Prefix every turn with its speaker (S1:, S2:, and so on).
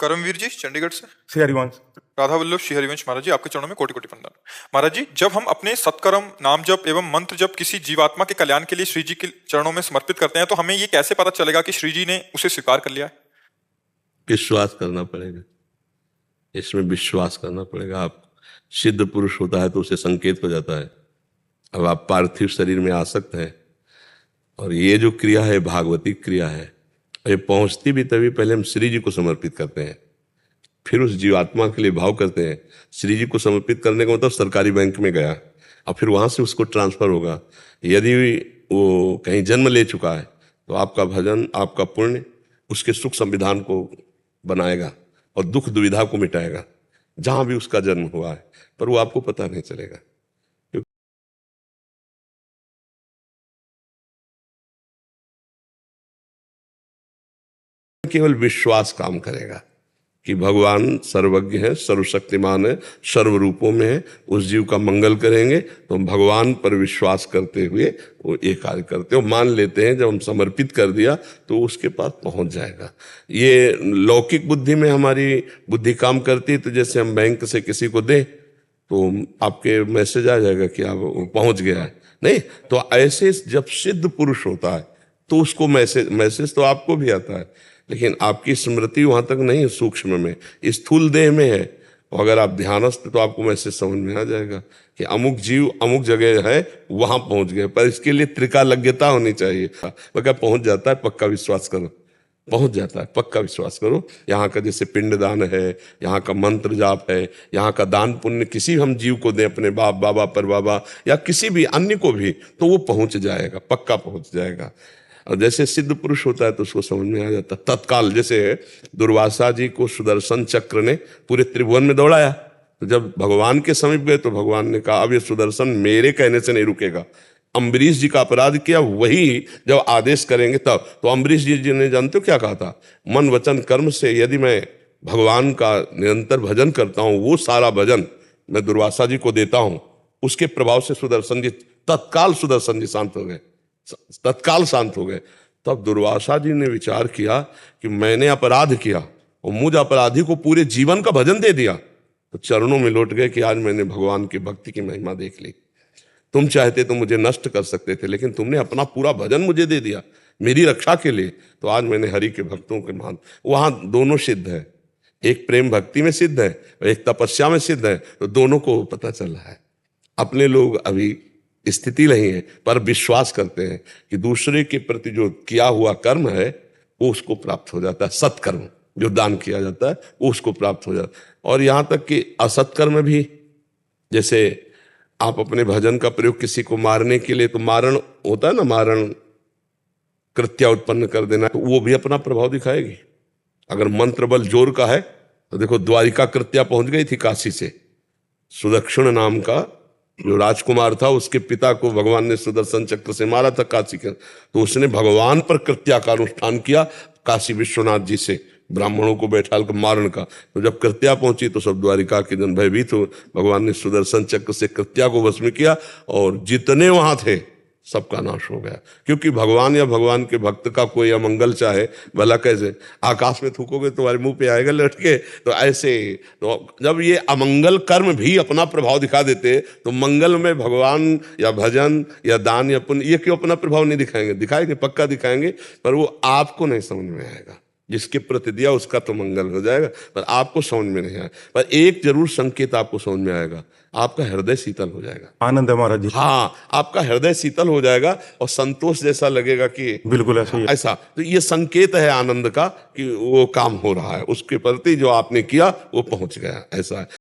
S1: करमवीर जी चंडीगढ़ से।
S2: श्री हरिवंश।
S1: राधा वल्लभ श्री हरिवंश महाराज जी, आपके चरणों में कोटि कोटि प्रणाम। महाराज जी, जब हम अपने सत्कर्म, नाम जप एवं मंत्र जप किसी जीवात्मा के कल्याण के लिए श्री जी के चरणों में समर्पित करते हैं, तो हमें ये कैसे पता चलेगा कि श्री जी ने उसे स्वीकार कर लिया है?
S3: विश्वास करना पड़ेगा, इसमें विश्वास करना पड़ेगा। आप सिद्ध पुरुष होता है तो उसे संकेत हो जाता है। अब आप पार्थिव शरीर में आसक्त हैं और ये जो क्रिया है भागवती क्रिया है, ये पहुंचती भी तभी पहले हम श्री जी को समर्पित करते हैं, फिर उस जीवात्मा के लिए भाव करते हैं। श्री जी को समर्पित करने का मतलब सरकारी बैंक में गया और फिर वहां से उसको ट्रांसफर होगा। यदि वो कहीं जन्म ले चुका है तो आपका भजन, आपका पुण्य उसके सुख संविधान को बनाएगा और दुख दुविधा को मिटाएगा जहां भी उसका जन्म हुआ है, पर वो आपको पता नहीं चलेगा। केवल विश्वास काम करेगा कि भगवान सर्वज्ञ है, सर्वशक्तिमान है, सर्व रूपों में है, उस जीव का मंगल करेंगे तो भगवान पर विश्वास करते हुए वो ये कार्य करते हो, मान लेते हैं। जब हम समर्पित कर दिया तो उसके पास पहुंच जाएगा। ये लौकिक बुद्धि में हमारी बुद्धि काम करती है, तो जैसे हम बैंक से किसी को दें तो आपके मैसेज आ जाएगा कि आप पहुंच गया है, नहीं तो ऐसे जब सिद्ध पुरुष होता है तो उसको मैसेज तो आपको भी आता है, लेकिन आपकी स्मृति वहां तक नहीं है, सूक्ष्म में, स्थूल देह में है। अगर आप ध्यानस्थ तो आपको मैसेज समझ में आ जाएगा कि अमुक जीव अमुक जगह है, वहां पहुंच गए। पर इसके लिए त्रिकालज्ञता होनी चाहिए। वह क्या पहुंच जाता है, पक्का विश्वास करो, पहुंच जाता है, पक्का विश्वास करो। यहाँ का जैसे पिंडदान है, यहाँ का मंत्र जाप है, यहाँ का दान पुण्य किसी हम जीव को दें, अपने बाप बाबा पर बाबा या किसी भी अन्य को भी, तो वो पहुंच जाएगा, पक्का पहुंच जाएगा। और जैसे सिद्ध पुरुष होता है तो उसको समझ में आ जाता तत्काल। जैसे दुर्वासा जी को सुदर्शन चक्र ने पूरे त्रिभुवन में दौड़ाया, तो जब भगवान के समीप गए तो भगवान ने कहा अब ये सुदर्शन मेरे कहने से नहीं रुकेगा। अम्बरीश जी का अपराध किया, वही जब आदेश करेंगे तब। तो अम्बरीश जी ने जानते हो क्या कहा था, मन वचन कर्म से यदि मैं भगवान का निरंतर भजन करता हूं, वो सारा भजन मैं दुर्वासा जी को देता हूं, उसके प्रभाव से सुदर्शन जी तत्काल सुदर्शन जी शांत हो गए, तत्काल शांत हो गए। तब दुर्वासा जी ने विचार किया कि मैंने अपराध किया और मुझ अपराधी को पूरे जीवन का भजन दे दिया, तो चरणों में लौट गए कि आज मैंने भगवान की भक्ति की महिमा देख ली। तुम चाहते तो मुझे नष्ट कर सकते थे, लेकिन तुमने अपना पूरा भजन मुझे दे दिया मेरी रक्षा के लिए, तो आज मैंने हरि के भक्तों के मान। वहां दोनों सिद्ध है, एक प्रेम भक्ति में सिद्ध है और एक तपस्या में सिद्ध है, तो दोनों को पता चल रहा है। अपने लोग अभी स्थिति नहीं है, पर विश्वास करते हैं कि दूसरे के प्रति जो किया हुआ कर्म है वो उसको प्राप्त हो जाता है। सत्कर्म जो दान किया जाता है वो उसको प्राप्त हो जाता है। और यहाँ तक कि असत्कर्म भी, जैसे आप अपने भजन का प्रयोग किसी को मारने के लिए, तो मारण होता है ना, मारण कृत्या उत्पन्न कर देना, तो वो भी अपना प्रभाव दिखाएगी। अगर मंत्र बल जोर का है तो देखो द्वारिका कृत्या पहुंच गई थी काशी से। सुदक्षिण नाम का जो राजकुमार था, उसके पिता को भगवान ने सुदर्शन चक्र से मारा था काशी के, तो उसने भगवान पर कृत्या का अनुष्ठान किया काशी विश्वनाथ जी से, ब्राह्मणों को बैठाल कर मारण का। तो जब कृत्या पहुंची तो सब द्वारिका के जन भयभीत हो, भगवान ने सुदर्शन चक्र से कृत्या को भस्म किया और जितने वहां थे सबका नाश हो गया। क्योंकि भगवान या भगवान के भक्त का कोई अमंगल चाहे, भला कैसे आकाश में थूकोगे तुम्हारे मुंह पे आएगा लटके, तो ऐसे तो जब ये अमंगल कर्म भी अपना प्रभाव दिखा देते, तो मंगल में भगवान या भजन या दान या पुण्य ये क्यों अपना प्रभाव नहीं दिखाएंगे? दिखाएंगे, पक्का दिखाएंगे, पर वो आपको नहीं समझ में आएगा। जिसके प्रति दिया उसका तो मंगल हो जाएगा, पर आपको समझ में नहीं आएगा। पर एक जरूर संकेत आपको समझ में आएगा, आपका हृदय शीतल हो जाएगा।
S2: आनंद है महाराज जी।
S3: हाँ, आपका हृदय शीतल हो जाएगा और संतोष जैसा लगेगा कि
S2: बिल्कुल ऐसा ही है।
S3: ऐसा। तो ये संकेत है आनंद का कि वो काम हो रहा है, उसके प्रति जो आपने किया वो पहुंच गया, ऐसा है।